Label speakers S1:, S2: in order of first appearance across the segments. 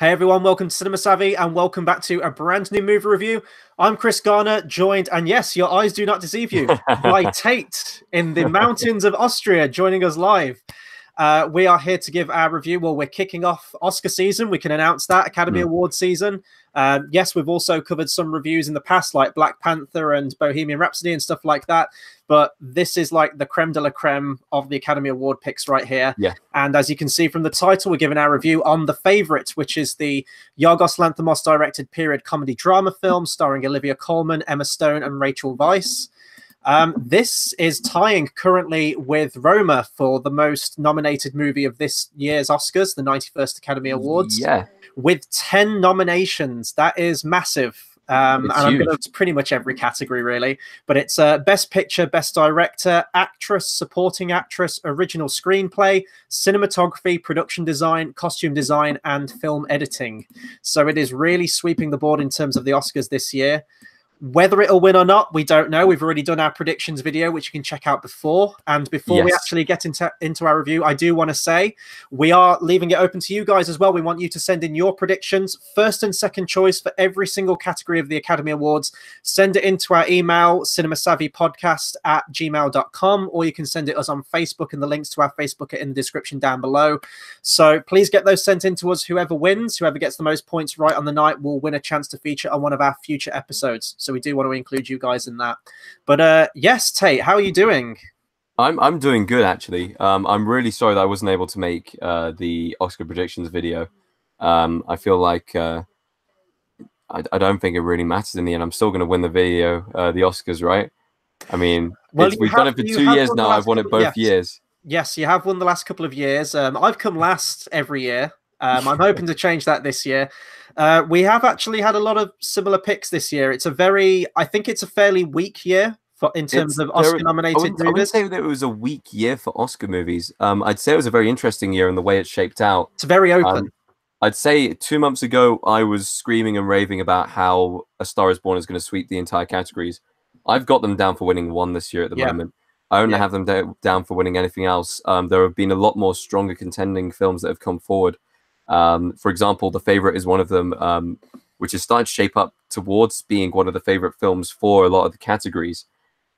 S1: Hey everyone, welcome to Cinema Savvy and welcome back to a brand new movie review. I'm Chris Garner, joined, and yes, your eyes do not deceive you, by Tate in the mountains of Austria, joining us live. We are here to give our review. Well, we're kicking off Oscar season. We can announce that, Academy Award season. Yes, we've also covered some reviews in the past, like Black Panther and Bohemian Rhapsody and stuff like that. But this is like the creme de la creme of the Academy Award picks right here.
S2: Yeah.
S1: And as you can see from the title, we're giving our review on The Favourite, which is the Yorgos Lanthimos directed period comedy drama film starring Olivia Colman, Emma Stone, and Rachel Weisz. This is tying currently with Roma for the most nominated movie of this year's Oscars, the 91st Academy Awards.
S2: Yeah.
S1: With 10 nominations. That is massive. And I'm going to pretty much every category, really. But it's Best Picture, Best Director, Actress, Supporting Actress, Original Screenplay, Cinematography, Production Design, Costume Design, and Film Editing. So it is really sweeping the board in terms of the Oscars this year. Whether it'll win or not, we don't know. We've already done our predictions video, which you can check out before. And before we actually get into our review, I do want to say we are leaving it open to you guys as well. We want you to send in your predictions, first and second choice for every single category of the Academy Awards. Send it into our email, cinemasavvypodcast@gmail.com, or you can send it us on Facebook, and the links to our Facebook are in the description down below. So please get those sent in to us. Whoever wins, whoever gets the most points right on the night, will win a chance to feature on one of our future episodes. So we do want to include you guys in that. But yes, Tate, how are you doing?
S2: I'm doing good, actually. I'm really sorry that I wasn't able to make the Oscar predictions video. I feel like I don't think it really matters in the end. I'm still going to win the video, the Oscars, right? I mean, we've done it for 2 years now. I've won it both years.
S1: Yes, you have won the last couple of years. I've come last every year. I'm hoping to change that this year. We have actually had a lot of similar picks this year. It's I think it's a fairly weak year in terms of Oscar-nominated movies.
S2: I wouldn't say that it was a weak year for Oscar movies. I'd say it was a very interesting year in the way it shaped out.
S1: It's very open.
S2: I'd say 2 months ago, I was screaming and raving about how A Star is Born is going to sweep the entire categories. I've got them down for winning one this year at the moment. I don't have them down for winning anything else. There have been a lot more stronger contending films that have come forward. For example, The Favourite is one of them, which is starting to shape up towards being one of the favourite films for a lot of the categories.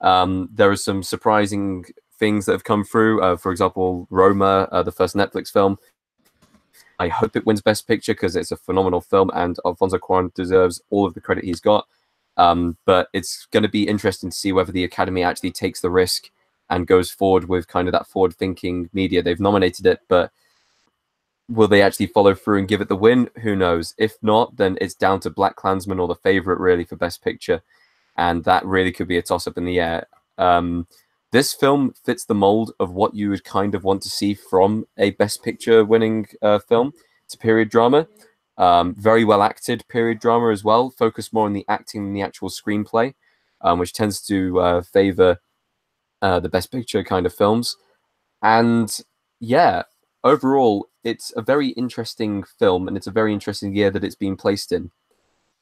S2: There are some surprising things that have come through. For example, Roma, the first Netflix film. I hope it wins Best Picture because it's a phenomenal film and Alfonso Cuarón deserves all of the credit he's got. But it's going to be interesting to see whether the Academy actually takes the risk and goes forward with kind of that forward-thinking media. They've nominated it, but will they actually follow through and give it the win? Who knows? If not, then it's down to Black Klansman or The Favourite, really, for Best Picture. And that really could be a toss-up in the air. This film fits the mold of what you would kind of want to see from a Best Picture winning film. It's a period drama. Very well acted period drama as well. Focused more on the acting than the actual screenplay, which tends to favour the Best Picture kind of films. And yeah, overall, it's a very interesting film, and it's a very interesting year that it's been placed in.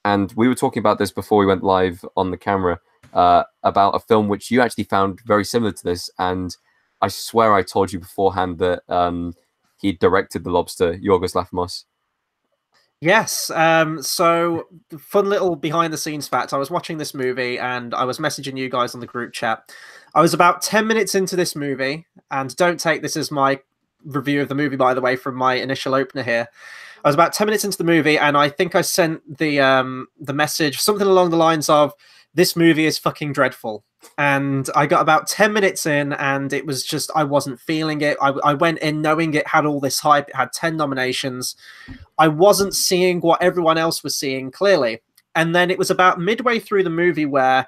S2: And we were talking about this before we went live on the camera, about a film which you actually found very similar to this. And I swear I told you beforehand that he directed The Lobster, Yorgos Lanthimos.
S1: Yes. So fun little behind the scenes fact. I was watching this movie and I was messaging you guys on the group chat. I was about 10 minutes into this movie, and don't take this as my review of the movie, by the way, from my initial opener here. I was about 10 minutes into the movie, and I think I sent the message, something along the lines of, "This movie is fucking dreadful." And I got about 10 minutes in, and it was just, I wasn't feeling it. I went in knowing it had all this hype. It had 10 nominations. I wasn't seeing what everyone else was seeing, clearly. And then it was about midway through the movie where,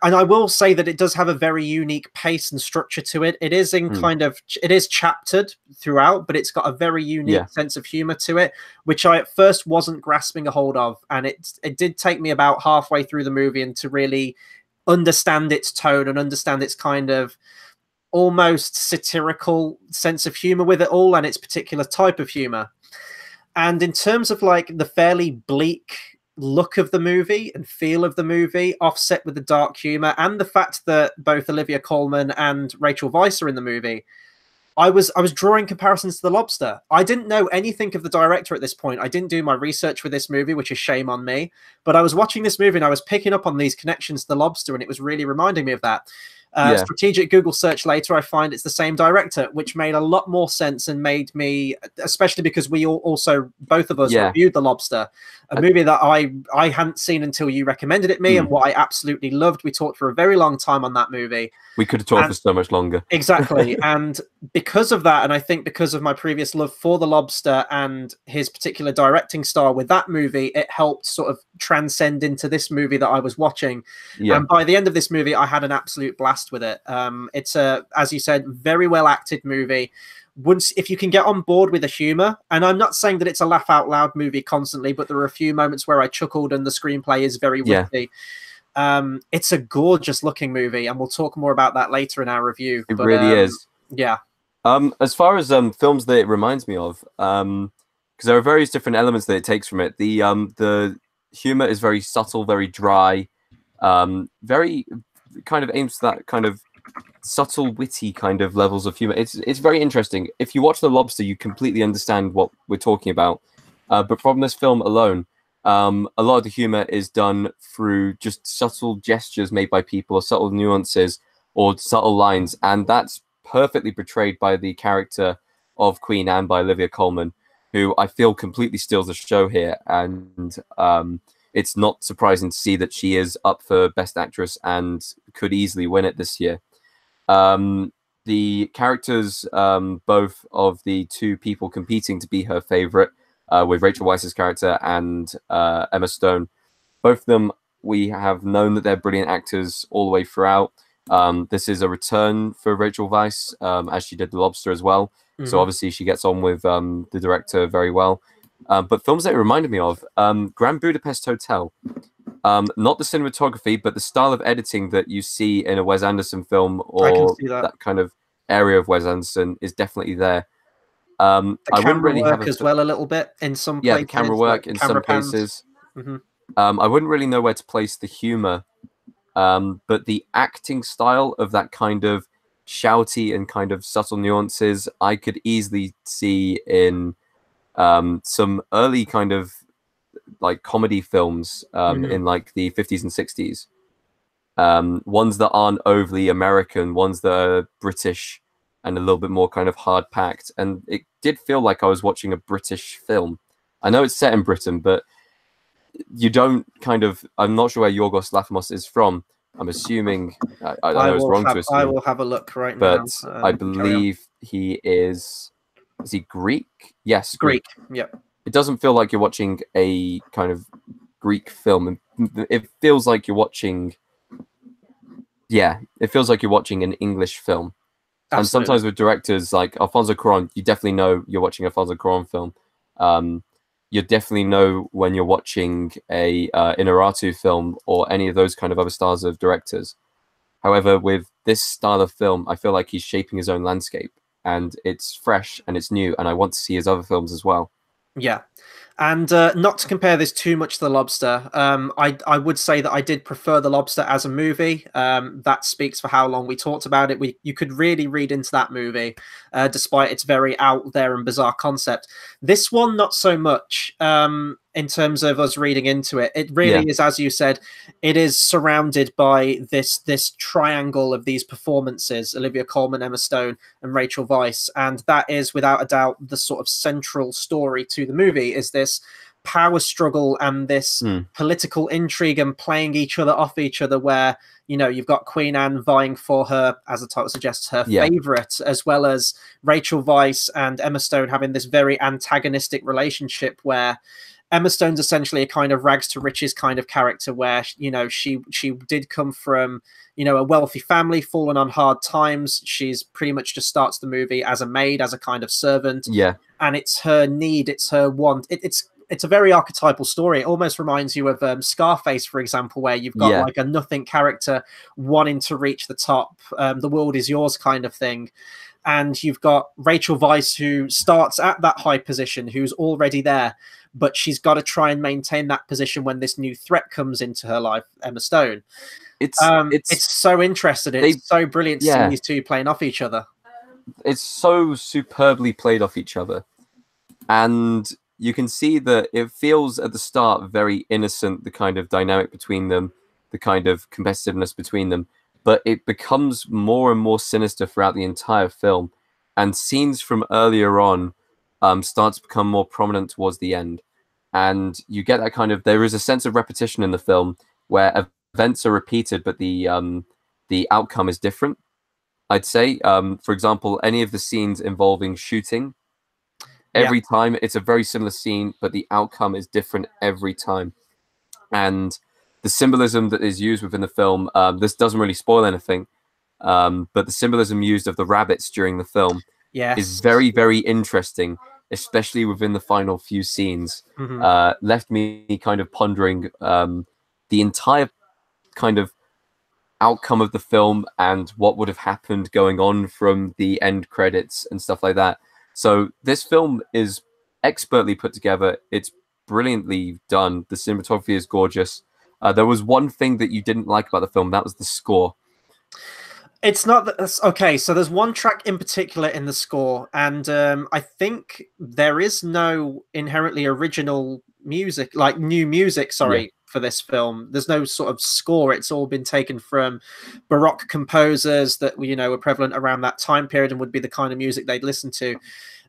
S1: and I will say that it does have a very unique pace and structure to it. It is in it is chaptered throughout, but it's got a very unique sense of humor to it, which I at first wasn't grasping a hold of. And it did take me about halfway through the movie and to really understand its tone and understand its kind of almost satirical sense of humor with it all and its particular type of humor. And in terms of like the fairly bleak look of the movie and feel of the movie, offset with the dark humor and the fact that both Olivia Colman and Rachel Weisz are in the movie, I was drawing comparisons to The Lobster. I didn't know anything of the director at this point. I didn't do my research for this movie, which is shame on me. But I was watching this movie and I was picking up on these connections to The Lobster, and it was really reminding me of that. Strategic Google search later, I find it's the same director, which made a lot more sense and made me, especially because we also, both of us, reviewed The Lobster, a movie that I hadn't seen until you recommended it me, and what I absolutely loved. We talked for a very long time on that movie.
S2: We could have talked for so much longer.
S1: Exactly. And because of that, and I think because of my previous love for The Lobster and his particular directing style with that movie, it helped sort of transcend into this movie that I was watching. And by the end of this movie, I had an absolute blast with it. It's as you said, very well acted movie. Once, if you can get on board with the humor, and I'm not saying that it's a laugh out loud movie constantly, but there are a few moments where I chuckled and the screenplay is very witty. It's a gorgeous looking movie, and we'll talk more about that later in our review.
S2: It really is.
S1: Yeah.
S2: As far as films that it reminds me of, because there are various different elements that it takes from it. The humor is very subtle, very dry, very kind of aims to that kind of subtle, witty kind of levels of humor. It's very interesting. If you watch The Lobster, you completely understand what we're talking about. But from this film alone, a lot of the humor is done through just subtle gestures made by people, or subtle nuances, or subtle lines, and that's perfectly portrayed by the character of Queen Anne by Olivia Colman, who I feel completely steals the show here. And it's not surprising to see that she is up for Best Actress and could easily win it this year. The characters, both of the two people competing to be her favorite, with Rachel Weisz's character and Emma Stone, both of them, we have known that they're brilliant actors all the way throughout. This is a return for Rachel Weisz, as she did The Lobster as well. So obviously she gets on with the director very well. But films that it reminded me of, Grand Budapest Hotel. Not the cinematography, but the style of editing that you see in a Wes Anderson film, or that kind of area of Wes Anderson, is definitely there.
S1: The camera work as well, a little bit in some places.
S2: Yeah, the camera work in some places. I wouldn't really know where to place the humor, but the acting style of that kind of shouty and kind of subtle nuances, I could easily see in some early kind of like comedy films in like the 50s and 60s. Ones that aren't overly American, ones that are British and a little bit more kind of hard-packed. And it did feel like I was watching a British film. I know it's set in Britain, but you don't kind of... I'm not sure where Yorgos Lanthimos is from. I'm assuming... I know it's wrong to assume.
S1: I will have a look right now.
S2: But I believe he is... Is he Greek? Yes,
S1: Greek. Yep.
S2: It doesn't feel like you're watching a kind of Greek film. It feels like you're watching... Yeah, it feels like you're watching an English film. Absolutely. And sometimes with directors like Alfonso Cuarón, you definitely know you're watching a Alfonso Cuarón film. You definitely know when you're watching a Inarritu film or any of those kind of other styles of directors. However, with this style of film, I feel like he's shaping his own landscape, and it's fresh and it's new, and I want to see his other films as well.
S1: Yeah. And not to compare this too much to The Lobster, I would say that I did prefer The Lobster as a movie. That speaks for how long we talked about it. You could really read into that movie, despite its very out there and bizarre concept. This one, not so much. In terms of us reading into it, it really is, as you said, it is surrounded by this triangle of these performances: Olivia Colman, Emma Stone, and Rachel Weisz, and that is without a doubt the sort of central story to the movie. Is this power struggle and this political intrigue and playing each other off each other, where you've got Queen Anne vying for her, as the title suggests, her favorite, as well as Rachel Weisz and Emma Stone having this very antagonistic relationship where Emma Stone's essentially a kind of rags to riches kind of character, where she did come from a wealthy family, fallen on hard times. She's pretty much just starts the movie as a maid, as a kind of servant. And it's her need, it's her want. It's a very archetypal story. It almost reminds you of Scarface, for example, where you've got like a nothing character wanting to reach the top. The world is yours kind of thing. And you've got Rachel Weisz, who starts at that high position, who's already there, but she's got to try and maintain that position when this new threat comes into her life, Emma Stone. It's so interesting. It's so brilliant to see these two playing off each other.
S2: it's so superbly played off each other, and you can see that it feels at the start very innocent, the kind of dynamic between them, the kind of competitiveness between them, but it becomes more and more sinister throughout the entire film, and scenes from earlier on start to become more prominent towards the end, and you get that kind of, there is a sense of repetition in the film where events are repeated, but the outcome is different. I'd say, for example, any of the scenes involving shooting,
S1: Yeah,
S2: every time it's a very similar scene, but the outcome is different every time. And the symbolism that is used within the film, this doesn't really spoil anything, but the symbolism used of the rabbits during the film is
S1: yes.
S2: very, very interesting, especially within the final few scenes. Left me kind of pondering the entire kind of outcome of the film and what would have happened going on from the end credits and stuff like that. So this film is expertly put together. It's brilliantly done. The cinematography is gorgeous. There was one thing that you didn't like about the film. That was the score.
S1: It's not that okay. So there's one track in particular in the score, and I think there is no inherently original music, like new music.
S2: Yeah.
S1: Sorry, for this film. There's no sort of score. It's all been taken from Baroque composers that were prevalent around that time period and would be the kind of music they'd listen to.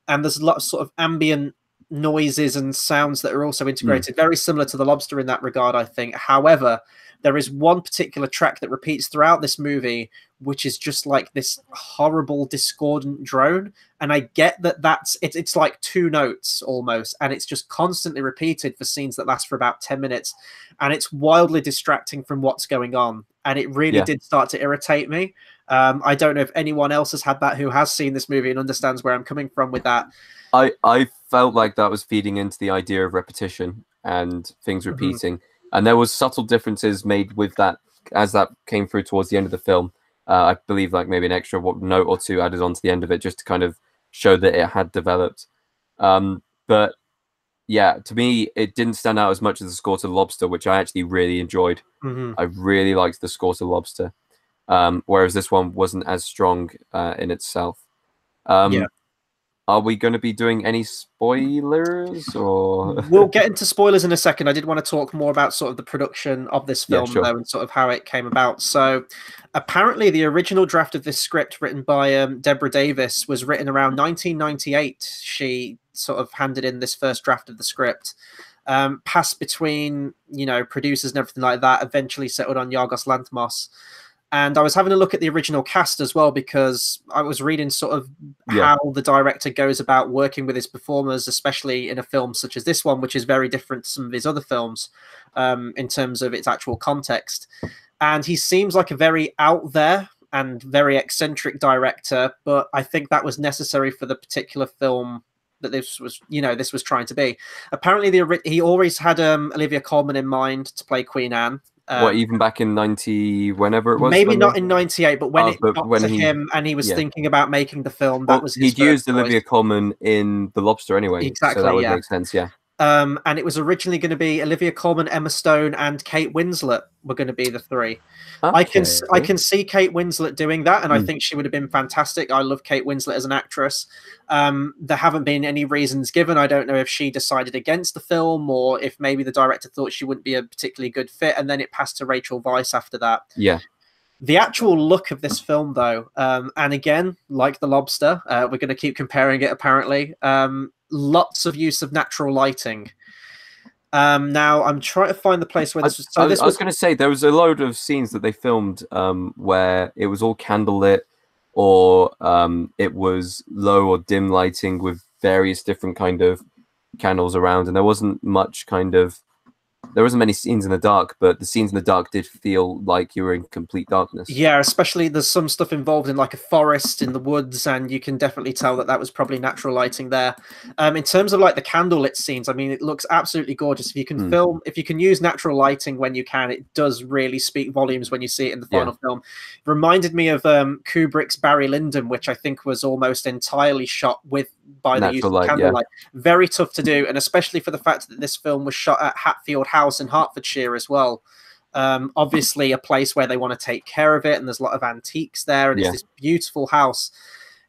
S1: And there's a lot of sort of ambient noises and sounds that are also integrated, very similar to The Lobster in that regard, I think. However, there is one particular track that repeats throughout this movie, which is just like this horrible discordant drone. And I get that it's like two notes almost, and it's just constantly repeated for scenes that last for about 10 minutes, and it's wildly distracting from what's going on, and it really did start to irritate me. I don't know if anyone else has had that who has seen this movie and understands where I'm coming from with that.
S2: I felt like that was feeding into the idea of repetition and things repeating. And there was subtle differences made with that as that came through towards the end of the film. I believe like maybe an extra note or two added on to the end of it just to kind of show that it had developed. But yeah, to me, it didn't stand out as much as the score to Lobster, which I actually really enjoyed. I really liked the score to Lobster, whereas this one wasn't as strong in itself.
S1: Yeah.
S2: Are we going to be doing any spoilers, or
S1: we'll get into spoilers in a second? I did want to talk more about sort of the production of this film,
S2: sure.
S1: though, and sort of how it came about. So apparently the original draft of this script written by Deborah Davis was written around 1998. She sort of handed in this first draft of the script, passed between producers and everything like that, eventually settled on Yorgos Lanthimos. And I was having a look at the original cast as well, because I was reading sort of how the director goes about working with his performers, especially in a film such as this one, which is very different to some of his other films in terms of its actual context. And he seems like a very out there and very eccentric director, but I think that was necessary for the particular film that this was trying to be. Apparently, he always had Olivia Colman in mind to play Queen Anne.
S2: Even back in 90, whenever it was?
S1: Maybe not in 98, but when it got to
S2: he,
S1: him and he was thinking about making the film, that was his
S2: he'd used Olivia Colman in The Lobster anyway.
S1: Exactly,
S2: so that would make sense,
S1: and it was originally going to be Olivia Colman, Emma Stone, and Kate Winslet were going to be the three.
S2: Okay.
S1: I can see Kate Winslet doing that, and I think she would have been fantastic. I love Kate Winslet as an actress. There haven't been any reasons given. I don't know if she decided against the film or if maybe the director thought she wouldn't be a particularly good fit, and then it passed to Rachel Weisz after that.
S2: Yeah.
S1: The actual look of this film, though, and again, like The Lobster, we're going to keep comparing it, apparently. Lots of use of natural lighting. Now, I'm trying to find the place where this was... So
S2: I was going to say, there was a load of scenes that they filmed where it was all candlelit, or it was low or dim lighting with various different kind of candles around, and there wasn't much kind of... There wasn't many scenes in the dark, but the scenes in the dark did feel like you were in complete darkness.
S1: Yeah, especially there's some stuff involved in like a forest in the woods, and you can definitely tell that that was probably natural lighting there. In terms of like the candlelit scenes, I mean, it looks absolutely gorgeous. If you can if you can use natural lighting when you can, it does really speak volumes when you see it in the final film. It reminded me of Kubrick's Barry Lyndon, which I think was almost entirely shot by the use of candlelight. Very tough to do, and especially for the fact that this film was shot at Hatfield House in Hertfordshire as well. Obviously a place where they want to take care of it, and there's a lot of antiques there, and it's this beautiful house.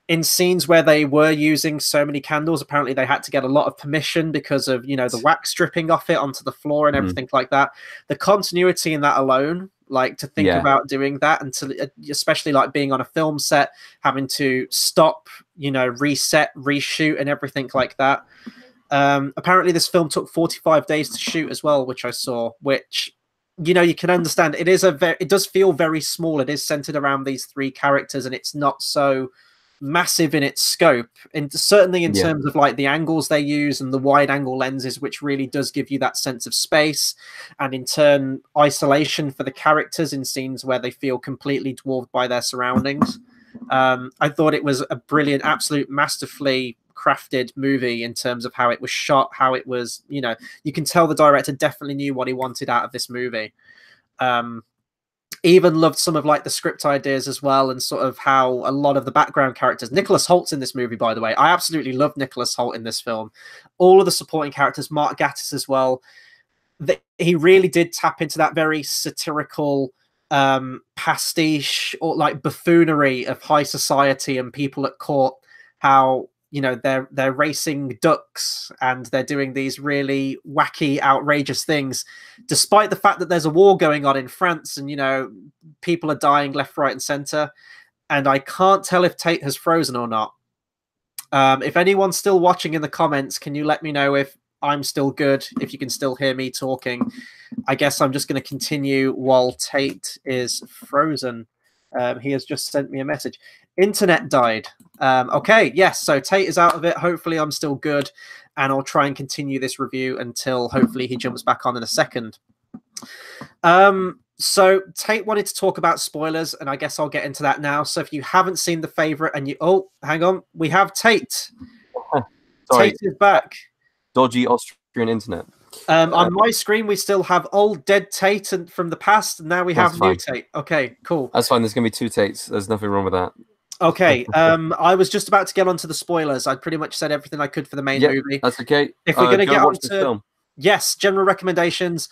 S1: in scenes where they were using so many candles, apparently they had to get a lot of permission because of, you know, the wax dripping off it onto the floor and everything like that. The continuity in that alone, like to think about doing that, and to especially like being on a film set, having to stop, you know, reset, reshoot and everything like that. Apparently this film took 45 days to shoot as well, which I saw, which, you know, you can understand. It is it does feel very small. It is centered around these three characters, and it's not so massive in its scope, and certainly in terms of like the angles they use and the wide angle lenses, which really does give you that sense of space, and in turn isolation for the characters in scenes where they feel completely dwarfed by their surroundings. I thought it was a brilliant, absolute masterfully crafted movie in terms of how it was shot, how it was, you know, you can tell the director definitely knew what he wanted out of this movie. Even loved some of like the script ideas as well, and sort of how a lot of the background characters. Nicholas Holt's in this movie, by the way. I absolutely love Nicholas Holt in this film. All of the supporting characters, Mark Gatiss as well. He really did tap into that very satirical pastiche or like buffoonery of high society and people at court. How, you know, they're racing ducks and they're doing these really wacky, outrageous things, despite the fact that there's a war going on in France and, you know, people are dying left, right, and center. And I can't tell if Tate has frozen or not. If anyone's still watching in the comments, can you let me know if I'm still good, if you can still hear me talking? I guess I'm just going to continue while Tate is frozen. He has just sent me a message. Internet died. Okay, yes, so Tate is out of it. Hopefully I'm still good, and I'll try and continue this review until hopefully he jumps back on in a second. So Tate wanted to talk about spoilers, and I guess I'll get into that now. So if you haven't seen The Favourite and you... Oh, hang on. We have Tate.
S2: Sorry.
S1: Tate is back.
S2: Dodgy Austrian internet.
S1: On my screen, we still have old dead Tate from the past, and now we have new Tate. Okay, cool.
S2: That's fine. There's going to be two Tates. There's nothing wrong with that.
S1: Okay, I was just about to get onto the spoilers. I'd pretty much said everything I could for the main movie.
S2: That's okay.
S1: If we're going to get onto film. Yes, general recommendations.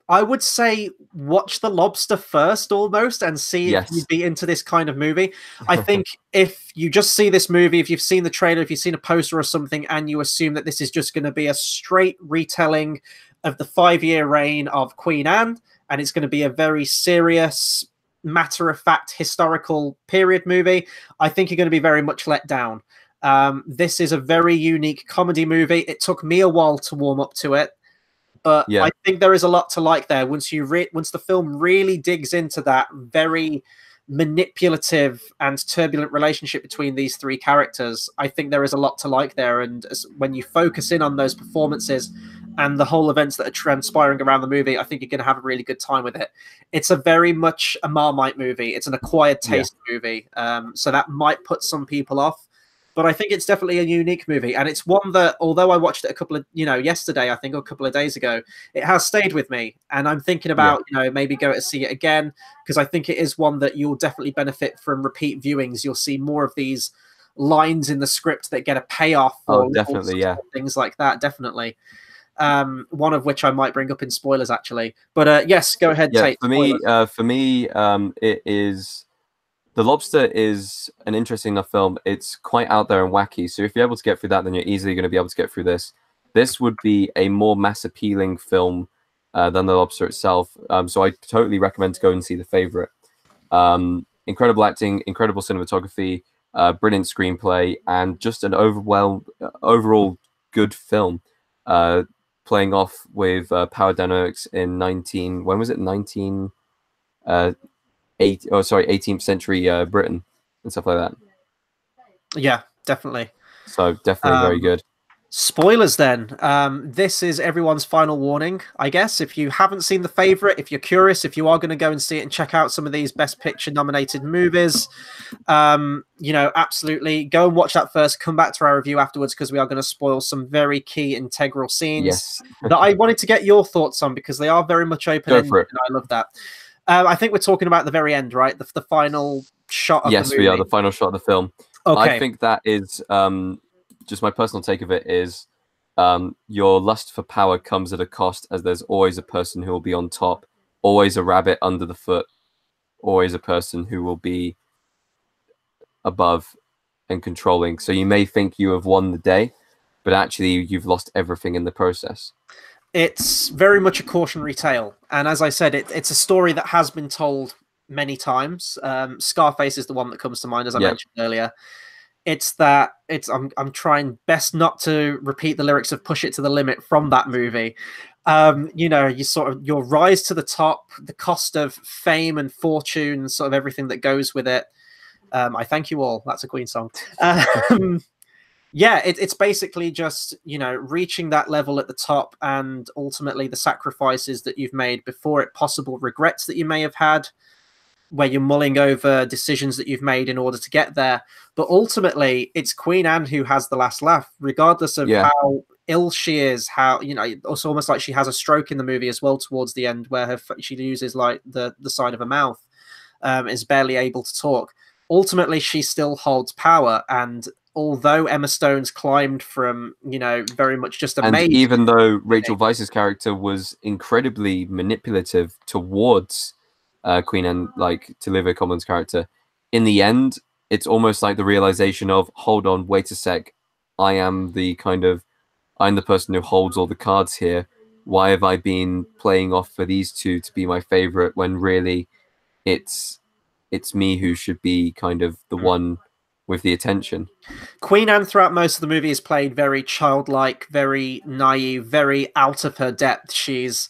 S1: I would say watch The Lobster first, almost, and see if you'd be into this kind of movie. I think if you just see this movie, if you've seen the trailer, if you've seen a poster or something, and you assume that this is just going to be a straight retelling of the 5-year reign of Queen Anne, and it's going to be a very serious, matter-of-fact historical period movie, I think you're going to be very much let down. This is a very unique comedy movie. It took me a while to warm up to it. But I think there is a lot to like there once the film really digs into that very manipulative and turbulent relationship between these three characters. I think there is a lot to like there, and when you focus in on those performances and the whole events that are transpiring around the movie, I think you're going to have a really good time with it. It's a very much a Marmite movie. It's an acquired taste movie, so that might put some people off. But I think it's definitely a unique movie, and it's one that, although I watched it a couple of, yesterday, I think, or a couple of days ago, it has stayed with me, and I'm thinking about, maybe go to see it again, because I think it is one that you'll definitely benefit from repeat viewings. You'll see more of these lines in the script that get a payoff, or
S2: definitely,
S1: things like that, definitely. One of which I might bring up in spoilers, actually. But yes, go ahead, Tate.
S2: For me, it is. The Lobster is an interesting enough film. It's quite out there and wacky. So if you're able to get through that, then you're easily going to be able to get through this. This would be a more mass appealing film than The Lobster itself. So I totally recommend to go and see The Favourite. Incredible acting, incredible cinematography, brilliant screenplay, and just an overall good film. Playing off with power dynamics in 18th century Britain and stuff like that.
S1: Yeah, definitely.
S2: So definitely very good.
S1: Spoilers then. This is everyone's final warning, I guess. If you haven't seen The Favourite, if you're curious, if you are going to go and see it and check out some of these Best Picture nominated movies, absolutely go and watch that first. Come back to our review afterwards, because we are going to spoil some very key integral scenes that I wanted to get your thoughts on, because they are very much open-ended, and I love that. I think we're talking about the very end, right? The final shot of the movie. Yes,
S2: we are. The final shot of the film.
S1: Okay.
S2: I think that is, just my personal take of it is, your lust for power comes at a cost, as there's always a person who will be on top, always a rabbit under the foot, always a person who will be above and controlling. So you may think you have won the day, but actually you've lost everything in the process.
S1: It's very much a cautionary tale, and as I said, it's a story that has been told many times. Scarface is the one that comes to mind, as I mentioned earlier. I'm trying best not to repeat the lyrics of "Push It to the Limit" from that movie. You know, your rise to the top, the cost of fame and fortune, sort of everything that goes with it. I thank you all. That's a Queen song. Yeah, it's basically just, you know, reaching that level at the top, and ultimately the sacrifices that you've made before it, possible regrets that you may have had, where you're mulling over decisions that you've made in order to get there. But ultimately, it's Queen Anne who has the last laugh, regardless of how ill she is. How, you know, it's almost like she has a stroke in the movie as well towards the end, where she loses like the side of her mouth, is barely able to talk. Ultimately, she still holds power, and although Emma Stone's climbed from, you know, very much just a maid,
S2: and even though Rachel Weisz's character was incredibly manipulative towards Queen Anne, like to Olivia Colman's character, in the end, it's almost like the realization of, hold on, wait a sec, I'm the person who holds all the cards here. Why have I been playing off for these two to be my favorite when really it's me who should be kind of the one with the attention?
S1: Queen Anne throughout most of the movie is played very childlike, very naive, very out of her depth. She's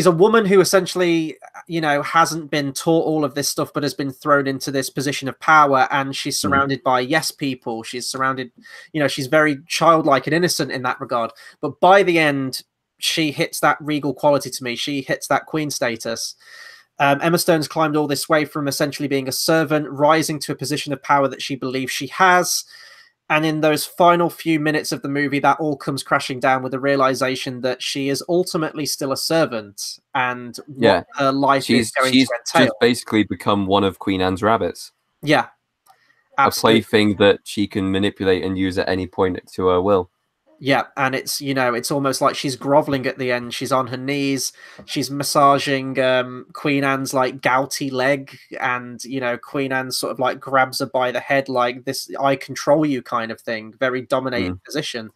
S1: a woman who essentially, you know, hasn't been taught all of this stuff, but has been thrown into this position of power, and she's surrounded by yes people. She's surrounded, you know, she's very childlike and innocent in that regard. But by the end, she hits that regal quality to me. She hits that queen status. Emma Stone's climbed all this way from essentially being a servant, rising to a position of power that she believes she has. And in those final few minutes of the movie, that all comes crashing down with the realization that she is ultimately still a servant, and what her life is going to entail.
S2: She's just basically become one of Queen Anne's rabbits.
S1: Yeah, absolutely.
S2: A plaything that she can manipulate and use at any point to her will.
S1: Yeah, and it's, you know, it's almost like she's groveling at the end. She's on her knees. She's massaging Queen Anne's like gouty leg, and, you know, Queen Anne sort of like grabs her by the head like this "I control you" kind of thing. Very dominating position.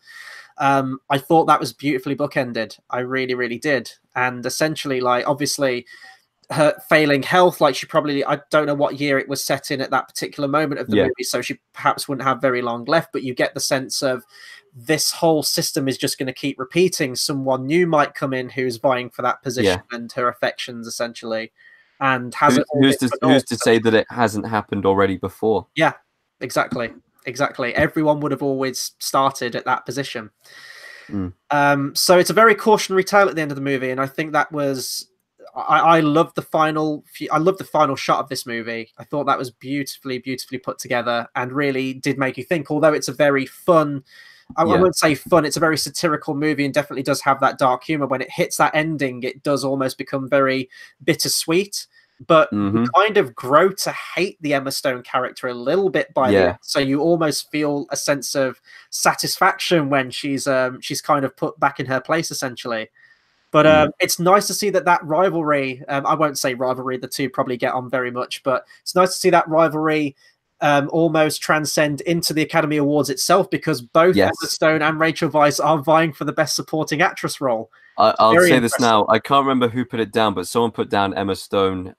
S1: I thought that was beautifully bookended. I really, really did. And essentially, like, obviously, her failing health, like, she probably, I don't know what year it was set in at that particular moment of the movie, so she perhaps wouldn't have very long left, but you get the sense of this whole system is just going to keep repeating. Someone new might come in who's vying for that position and her affections, essentially. And who's
S2: to say that it hasn't happened already before?
S1: Yeah, exactly. Everyone would have always started at that position. So it's a very cautionary tale at the end of the movie, and I think that was, I love the final shot of this movie. I thought that was beautifully put together, and really did make you think. Although it's a very fun, I won't say fun, it's a very satirical movie, and definitely does have that dark humor. When it hits that ending, it does almost become very bittersweet. But you kind of grow to hate the Emma Stone character a little bit by the end. So you almost feel a sense of satisfaction when she's kind of put back in her place, essentially. But it's nice to see that rivalry, I won't say rivalry, the two probably get on very much, but it's nice to see that rivalry almost transcend into the Academy Awards itself, because both Emma Stone and Rachel Weisz are vying for the Best Supporting Actress role.
S2: I'll say this now. I can't remember who put it down, but someone put down Emma Stone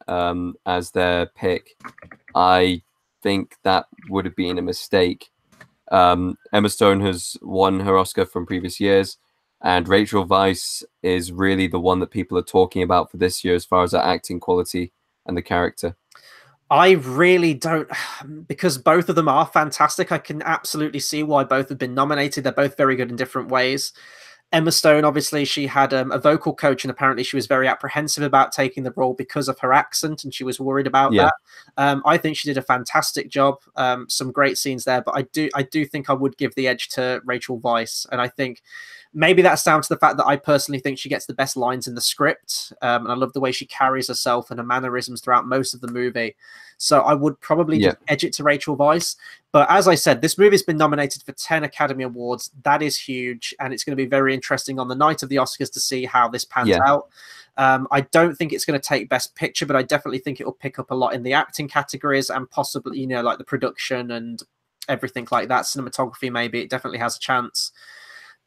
S2: as their pick. I think that would have been a mistake. Emma Stone has won her Oscar from previous years, and Rachel Weisz is really the one that people are talking about for this year as far as her acting quality and the character.
S1: I really don't, because both of them are fantastic. I can absolutely see why both have been nominated. They're both very good in different ways. Emma Stone, obviously, she had a vocal coach, and apparently she was very apprehensive about taking the role because of her accent, and she was worried about that. I think she did a fantastic job. Some great scenes there, but I do think I would give the edge to Rachel Weisz, and I think maybe that's down to the fact that I personally think she gets the best lines in the script. And I love the way she carries herself and her mannerisms throughout most of the movie. So I would probably just edge it to Rachel Weisz. But as I said, this movie's been nominated for 10 Academy Awards. That is huge. And it's going to be very interesting on the night of the Oscars to see how this pans out. I don't think it's going to take Best Picture, but I definitely think it will pick up a lot in the acting categories and possibly, you know, like the production and everything like that. Cinematography, maybe. It definitely has a chance.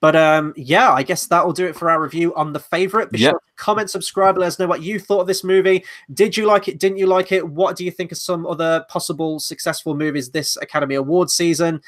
S1: But yeah, I guess that will do it for our review on The Favourite. Be sure to comment, subscribe, let us know what you thought of this movie. Did you like it? Didn't you like it? What do you think of some other possible successful movies this Academy Awards season?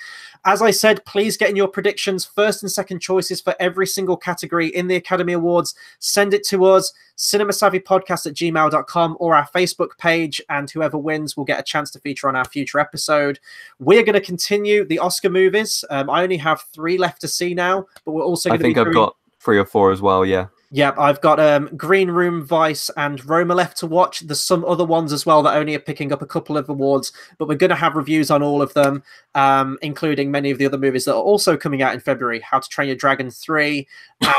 S1: As I said, please get in your predictions, first and second choices for every single category in the Academy Awards. Send it to us, cinemasavvypodcast@gmail.com, or our Facebook page, and whoever wins will get a chance to feature on our future episode. We're going to continue the Oscar movies. I only have 3 left to see now, but we're also going to be
S2: I've got 3 or 4 as well,
S1: Yep, I've got Green Room, Vice, and Roma left to watch. There's some other ones as well that only are picking up a couple of awards, but we're going to have reviews on all of them, including many of the other movies that are also coming out in February. How to Train Your Dragon 3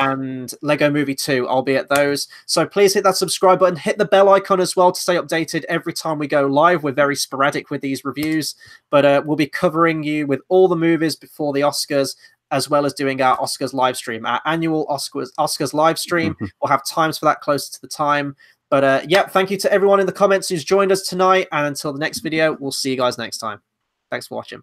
S1: and Lego Movie 2. I'll be at those. So please hit that subscribe button. Hit the bell icon as well to stay updated every time we go live. We're very sporadic with these reviews, but we'll be covering you with all the movies before the Oscars, as well as doing our Oscars live stream, our annual Oscars live stream. We'll have times for that closer to the time. But yeah, thank you to everyone in the comments who's joined us tonight. And until the next video, we'll see you guys next time. Thanks for watching.